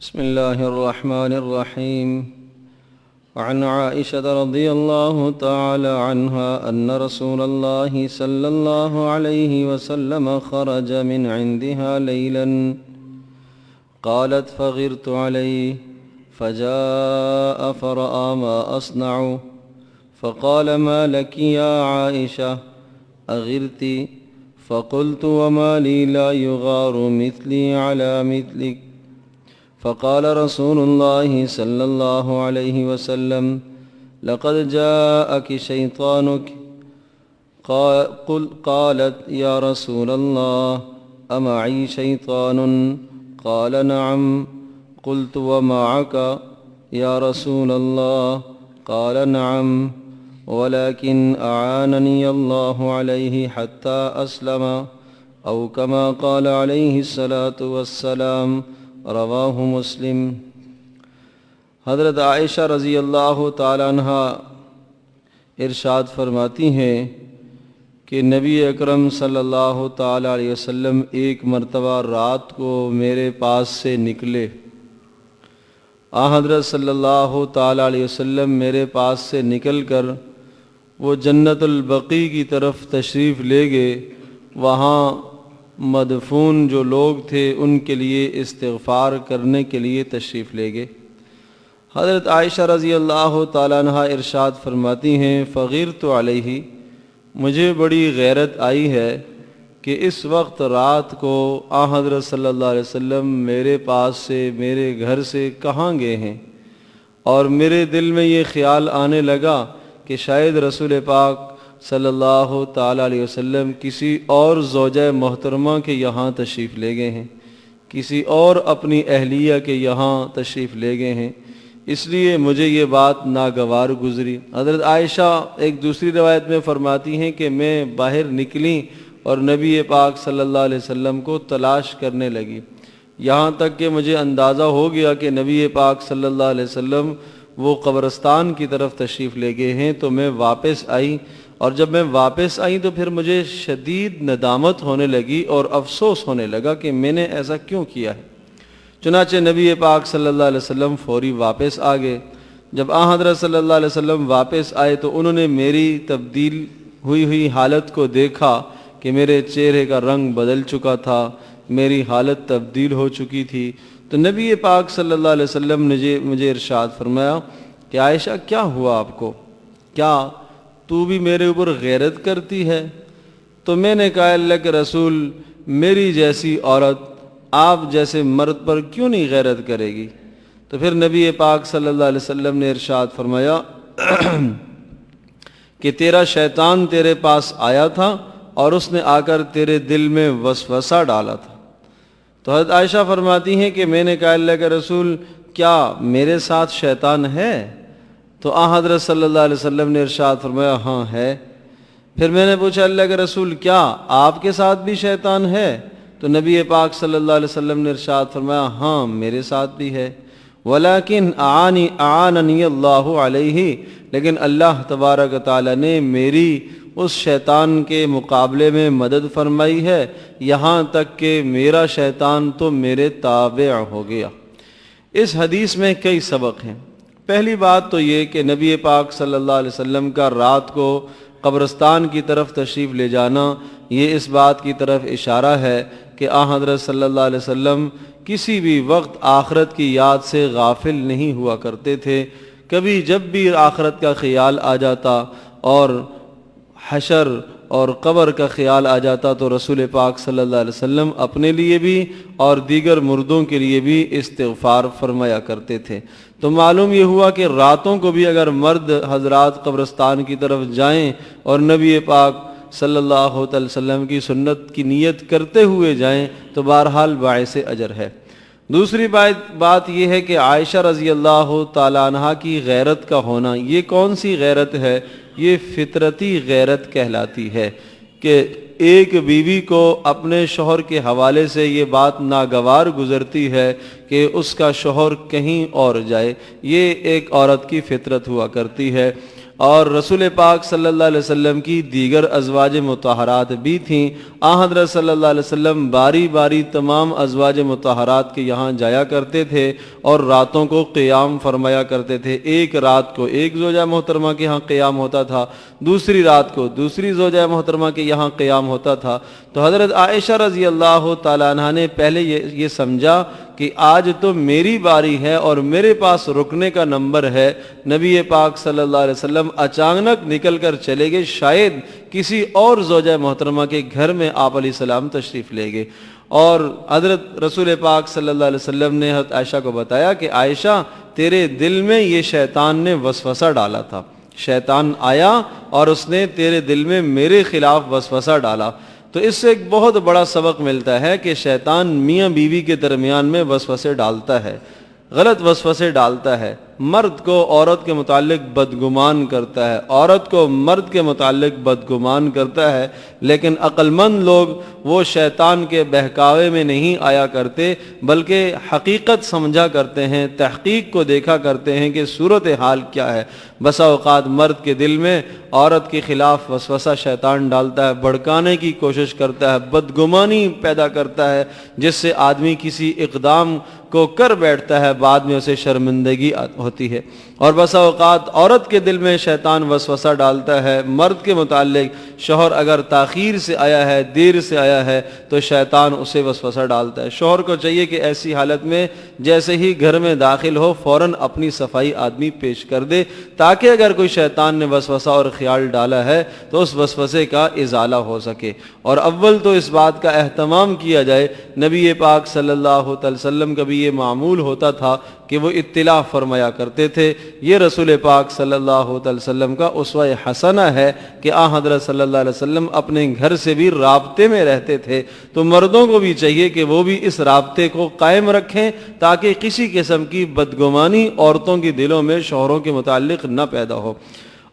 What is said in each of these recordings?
بسم الله الرحمن الرحيم. وعن عائشة رضي الله تعالى عنها أن رسول الله صلى الله عليه وسلم خرج من عندها ليلا قالت فغرت عليه فجاء فرأى ما أصنع فقال ما لك يا عائشة أغرت؟ فقلت وما لي لا يغار مثلي على مثلك؟ فقال رسول الله صلى الله عليه وسلم لقد جاءك شيطانك. قالت يا رسول الله أمعي شيطان؟ قال نعم. قلت ومعك يا رسول الله؟ قال نعم ولكن أعانني الله عليه حتى أسلم أو كما قال عليه الصلاة والسلام. رواہ مسلم. حضرت عائشہ رضی اللہ تعالیٰ عنہ ارشاد فرماتی ہیں کہ نبی اکرم صلی اللہ تعالیٰ علیہ وسلم ایک مرتبہ رات کو میرے پاس سے نکلے. حضرت صلی اللہ تعالیٰ علیہ وسلم میرے پاس سے نکل کر وہ جنت البقیع کی طرف تشریف لے گئے. وہاں مدفون جو لوگ تھے ان کے لیے استغفار کرنے کے لیے تشریف لے گئے. حضرت عائشہ رضی اللہ تعالیٰ عنہ ارشاد فرماتی ہیں فغرت علیہ، مجھے بڑی غیرت آئی ہے کہ اس وقت رات کو حضرت صلی اللہ علیہ وسلم میرے پاس سے میرے گھر سے کہاں گئے ہیں، اور میرے دل میں یہ خیال آنے لگا کہ شاید رسول پاک صلی اللہ تعالیٰ علیہ وسلم کسی اور زوجہ محترمہ کے یہاں تشریف لے گئے ہیں، کسی اور اپنی اہلیہ کے یہاں تشریف لے گئے ہیں، اس لیے مجھے یہ بات ناگوار گزری. حضرت عائشہ ایک دوسری روایت میں فرماتی ہیں کہ میں باہر نکلی اور نبی پاک صلی اللہ علیہ وسلم کو تلاش کرنے لگی، یہاں تک کہ مجھے اندازہ ہو گیا کہ نبی پاک صلی اللہ علیہ وسلم وہ قبرستان کی طرف تشریف لے گئے ہیں. تو میں واپس آئی، اور جب میں واپس آئی تو پھر مجھے شدید ندامت ہونے لگی اور افسوس ہونے لگا کہ میں نے ایسا کیوں کیا ہے. چنانچہ نبی پاک صلی اللہ علیہ وسلم فوری واپس آ گئے. جب حضرت صلی اللہ علیہ وسلم واپس آئے تو انہوں نے میری تبدیل ہوئی حالت کو دیکھا کہ میرے چہرے کا رنگ بدل چکا تھا، میری حالت تبدیل ہو چکی تھی. تو نبی پاک صلی اللہ علیہ وسلم نے مجھے ارشاد فرمایا کہ عائشہ کیا ہوا آپ کو، کیا تو بھی میرے اوپر غیرت کرتی ہے؟ تو میں نے کہا اللہ کے رسول، میری جیسی عورت آپ جیسے مرد پر کیوں نہیں غیرت کرے گی؟ تو پھر نبی پاک صلی اللہ علیہ وسلم نے ارشاد فرمایا کہ تیرا شیطان تیرے پاس آیا تھا اور اس نے آ کر تیرے دل میں وسوسہ ڈالا تھا. تو حضرت عائشہ فرماتی ہیں کہ میں نے کہا اللہ کے رسول کیا میرے ساتھ شیطان ہے؟ تو حضرت صلی اللہ علیہ وسلم نے ارشاد فرمایا ہاں ہے. پھر میں نے پوچھا اللہ کے رسول کیا آپ کے ساتھ بھی شیطان ہے؟ تو نبی پاک صلی اللہ علیہ وسلم نے ارشاد فرمایا ہاں میرے ساتھ بھی ہے. ولیکن اعاننی اللہ علیہ، لیکن اللہ تبارک و تعالیٰ نے میری اس شیطان کے مقابلے میں مدد فرمائی ہے، یہاں تک کہ میرا شیطان تو میرے تابع ہو گیا. اس حدیث میں کئی سبق ہیں. پہلی بات تو یہ کہ نبی پاک صلی اللہ علیہ وسلم کا رات کو قبرستان کی طرف تشریف لے جانا یہ اس بات کی طرف اشارہ ہے کہ حضرت صلی اللہ علیہ وسلم کسی بھی وقت آخرت کی یاد سے غافل نہیں ہوا کرتے تھے. کبھی جب بھی آخرت کا خیال آ جاتا اور حشر اور قبر کا خیال آ جاتا تو رسول پاک صلی اللہ علیہ وسلم اپنے لیے بھی اور دیگر مردوں کے لیے بھی استغفار فرمایا کرتے تھے. تو معلوم یہ ہوا کہ راتوں کو بھی اگر مرد حضرات قبرستان کی طرف جائیں اور نبی پاک صلی اللہ علیہ وسلم کی سنت کی نیت کرتے ہوئے جائیں تو بہرحال باعث اجر ہے. دوسری بات یہ ہے کہ عائشہ رضی اللہ تعالیٰ عنہ کی غیرت کا ہونا، یہ کون سی غیرت ہے؟ یہ فطرتی غیرت کہلاتی ہے کہ ایک بیوی کو اپنے شوہر کے حوالے سے یہ بات ناگوار گزرتی ہے کہ اس کا شوہر کہیں اور جائے. یہ ایک عورت کی فطرت ہوا کرتی ہے. اور رسول پاک صلی اللہ علیہ وسلم کی دیگر ازواج مطہرات بھی تھیں۔ حضرت صلی اللہ علیہ وسلم باری باری تمام ازواج مطہرات کے یہاں جایا کرتے تھے اور راتوں کو قیام فرمایا کرتے تھے۔ ایک رات کو ایک زوجہ محترمہ کے یہاں قیام ہوتا تھا، دوسری رات کو دوسری زوجہ محترمہ کے یہاں قیام ہوتا تھا۔ تو حضرت عائشہ رضی اللہ تعالیٰ عنہ نے پہلے یہ سمجھا کہ آج تو میری باری ہے اور میرے پاس رکنے کا نمبر ہے۔ نبی پاک صلی اللہ علیہ وسلم اچانک نکل کر چلے گئے، شاید کسی اور زوجہ محترمہ کے گھر میں آپ علیہ السلام تشریف لے گئے، اور حضرت رسول پاک صلی اللہ علیہ وسلم نے حضرت عائشہ کو بتایا کہ عائشہ تیرے دل میں یہ شیطان نے وسوسہ ڈالا تھا، شیطان آیا اور اس نے تیرے دل میں میرے خلاف وسوسہ ڈالا۔ تو اس سے ایک بہت بڑا سبق ملتا ہے کہ شیطان میاں بیوی کے درمیان میں وسوسے ڈالتا ہے، غلط وسوسے ڈالتا ہے، مرد کو عورت کے متعلق بدگمان کرتا ہے، عورت کو مرد کے متعلق بدگمان کرتا ہے، لیکن عقل مند لوگ وہ شیطان کے بہکاوے میں نہیں آیا کرتے، بلکہ حقیقت سمجھا کرتے ہیں، تحقیق کو دیکھا کرتے ہیں کہ صورتحال کیا ہے۔ بسا اوقات مرد کے دل میں عورت کے خلاف وسوسہ شیطان ڈالتا ہے، بھڑکانے کی کوشش کرتا ہے، بدگمانی پیدا کرتا ہے، جس سے آدمی کسی اقدام کو کر بیٹھتا ہے، بعد میں اسے شرمندگی ہوتی ہے۔ اور بسا اوقات عورت کے دل میں شیطان وسوسہ ڈالتا ہے مرد کے متعلق، شوہر اگر تاخیر سے آیا ہے، دیر سے آیا ہے، تو شیطان اسے وسوسہ ڈالتا ہے۔ شوہر کو چاہیے کہ ایسی حالت میں جیسے ہی گھر میں داخل ہو فوراً اپنی صفائی آدمی پیش کر دے، تاکہ اگر کوئی شیطان نے وسوسہ اور خیال ڈالا ہے تو اس وسوسے کا ازالہ ہو سکے۔ اور اول تو اس بات کا اہتمام کیا جائے، نبی پاک صلی اللہ علیہ وسلم کا بھی یہ معمول ہوتا تھا کہ وہ اطلاع فرمایا کرتے تھے۔ یہ رسول پاک صلی اللہ علیہ وسلم کا اسوہ حسنہ ہے کہ حضرت صلی اللہ علیہ وسلم اپنے گھر سے بھی رابطے میں رہتے تھے، تو مردوں کو بھی چاہیے کہ وہ بھی اس رابطے کو قائم رکھیں تاکہ کسی قسم کی بدگمانی عورتوں کے دلوں میں شوہروں کے متعلق نہ پیدا ہو۔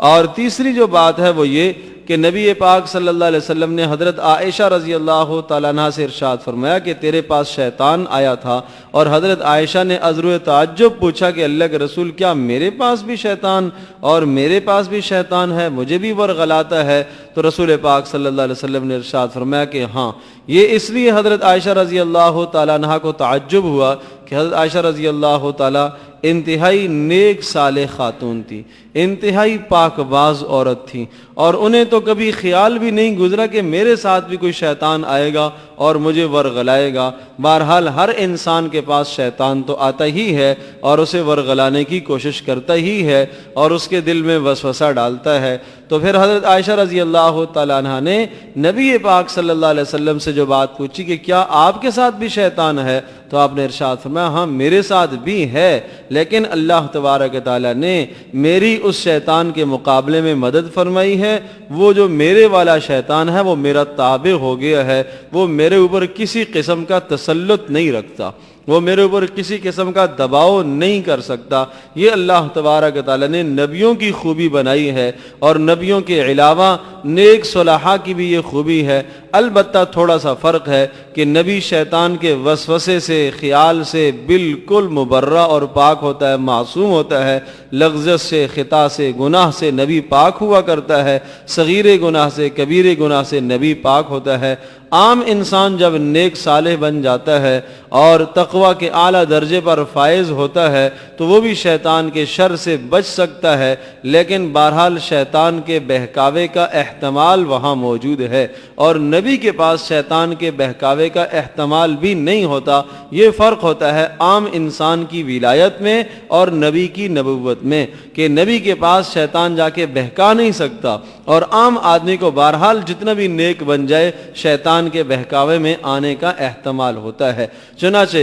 اور تیسری جو بات ہے وہ یہ کہ نبی پاک صلی اللہ علیہ وسلم نے حضرت عائشہ رضی اللہ تعالیٰ عنہ سے ارشاد فرمایا کہ تیرے پاس شیطان آیا تھا، اور حضرت عائشہ نے عذر تعجب پوچھا کہ اللہ کے رسول کیا میرے پاس بھی شیطان اور میرے پاس بھی شیطان ہے، مجھے بھی ورغلاتا ہے؟ تو رسول پاک صلی اللہ علیہ وسلم نے ارشاد فرمایا کہ ہاں، یہ اس لیے حضرت عائشہ رضی اللہ تعالیٰ عنہ کو تعجب ہوا کہ حضرت عائشہ رضی اللہ تعالیٰ انتہائی نیک صالح خاتون تھی، انتہائی پاک باز عورت تھی، اور انہیں تو کبھی خیال بھی نہیں گزرا کہ میرے ساتھ بھی کوئی شیطان آئے گا اور مجھے ورغلائے گا۔ بہرحال ہر انسان کے پاس شیطان تو آتا ہی ہے اور اسے ورغلانے کی کوشش کرتا ہی ہے اور اس کے دل میں وسوسہ ڈالتا ہے۔ تو پھر حضرت عائشہ رضی اللہ تعالیٰ عنہ نے نبی پاک صلی اللہ علیہ وسلم سے جو بات پوچھی کہ کیا آپ کے ساتھ بھی شیطان ہے، تو آپ نے ارشاد فرمایا ہاں میرے ساتھ بھی ہے، لیکن اللہ تبارک تعالیٰ نے میری اس شیطان کے مقابلے میں مدد فرمائی ہے۔ وہ جو میرے والا شیطان ہے وہ میرا تابع ہو گیا ہے، وہ میرے اوپر کسی قسم کا تسلط نہیں رکھتا، وہ میرے اوپر کسی قسم کا دباؤ نہیں کر سکتا۔ یہ اللہ تبارک تعالیٰ نے نبیوں کی خوبی بنائی ہے، اور نبیوں کے علاوہ نیک صلحاء کی بھی یہ خوبی ہے۔ البتہ تھوڑا سا فرق ہے کہ نبی شیطان کے وسوسے سے، خیال سے بالکل مبرہ اور پاک ہوتا ہے، معصوم ہوتا ہے۔ لغزش سے، خطا سے، گناہ سے نبی پاک ہوا کرتا ہے، صغیرے گناہ سے، کبیرے گناہ سے نبی پاک ہوتا ہے۔ عام انسان جب نیک صالح بن جاتا ہے اور تقوی کے اعلیٰ درجے پر فائز ہوتا ہے تو وہ بھی شیطان کے شر سے بچ سکتا ہے، لیکن بہرحال شیطان کے بہکاوے کا احتمال وہاں موجود ہے، اور نبی کے پاس شیطان کے بہکاوے کا احتمال بھی نہیں ہوتا۔ یہ فرق ہوتا ہے عام انسان کی ولایت میں اور نبی کی نبوت میں، کہ نبی کے پاس شیطان جا کے بہکا نہیں سکتا، اور عام آدمی کو بہرحال جتنا بھی نیک بن جائے شیطان کے بہکاوے میں آنے کا احتمال ہوتا ہے۔ چنانچہ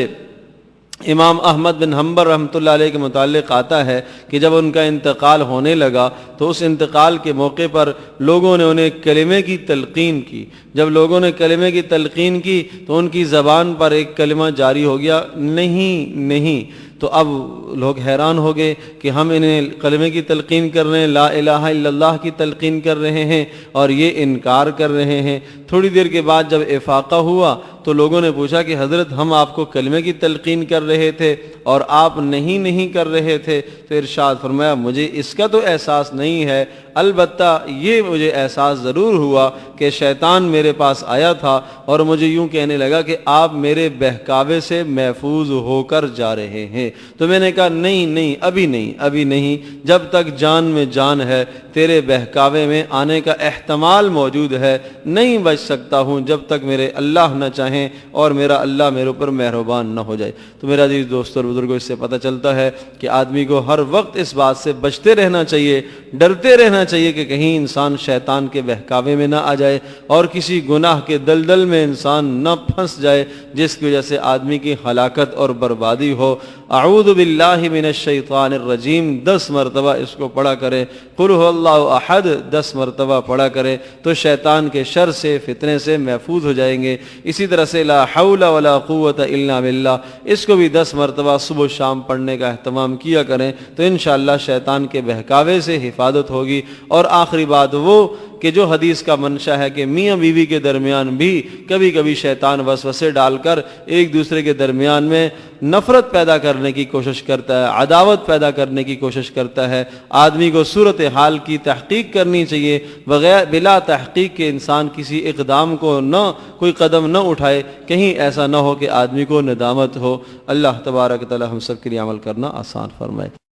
امام احمد بن حنبل رحمۃ اللہ علیہ کے متعلق آتا ہے کہ جب ان کا انتقال ہونے لگا تو اس انتقال کے موقع پر لوگوں نے انہیں کلمے کی تلقین کی۔ جب لوگوں نے کلمے کی تلقین کی تو ان کی زبان پر ایک کلمہ جاری ہو گیا، نہیں نہیں۔ تو اب لوگ حیران ہو گئے کہ ہم انہیں کلمے کی تلقین کر رہے ہیں، لا الہ الا اللہ کی تلقین کر رہے ہیں، اور یہ انکار کر رہے ہیں۔ تھوڑی دیر کے بعد جب افاقہ ہوا تو لوگوں نے پوچھا کہ حضرت ہم آپ کو کلمے کی تلقین کر رہے تھے اور آپ نہیں کر رہے تھے، تو ارشاد فرمایا مجھے اس کا تو احساس نہیں ہے، البتہ یہ مجھے احساس ضرور ہوا کہ شیطان میرے پاس آیا تھا اور مجھے یوں کہنے لگا کہ آپ میرے بہکاوے سے محفوظ ہو کر جا رہے ہیں۔ تو میں نے کہا نہیں، ابھی نہیں، جب تک جان میں جان ہے تیرے بہکاوے میں آنے کا احتمال موجود ہے، نہیں بچ سکتا ہوں جب تک میرے اللہ نہ چاہیں اور میرا اللہ میرے اوپر مہربان نہ ہو جائے۔ تو میرا عزیز دوستو اور بزرگوں، اس سے پتہ چلتا ہے کہ آدمی کو ہر وقت اس بات سے بچتے رہنا چاہیے، ڈرتے رہنا چاہیے کہ کہیں انسان شیطان کے بہکاوے میں نہ آ جائے اور کسی گناہ کے دلدل میں انسان نہ پھنس جائے جس کی وجہ سے آدمی کی ہلاکت اور بربادی ہو۔ اعوذ باللہ من الشیطان الرجیم 10 مرتبہ اس کو پڑھا کرے، قل هو اللہ احد 10 مرتبہ پڑھا کرے تو شیطان کے شر سے، فتنے سے محفوظ ہو جائیں گے۔ اسی طرح سے لا حول ولا قوت الا باللہ، اس کو بھی 10 مرتبہ صبح و شام پڑھنے کا اہتمام کیا کریں تو انشاءاللہ شیطان کے بہکاوے سے حفاظت ہوگی۔ اور آخری بات وہ کہ جو حدیث کا منشا ہے کہ میاں بیوی کے درمیان بھی کبھی کبھی شیطان وسوسے ڈال کر ایک دوسرے کے درمیان میں نفرت پیدا کرنے کی کوشش کرتا ہے، عداوت پیدا کرنے کی کوشش کرتا ہے۔ آدمی کو صورتحال کی تحقیق کرنی چاہیے، بلا تحقیق کے انسان کسی اقدام کو کوئی قدم نہ اٹھائے، کہیں ایسا نہ ہو کہ آدمی کو ندامت ہو۔ اللہ تبارک و تعالی ہم سب کے لیے عمل کرنا آسان فرمائے۔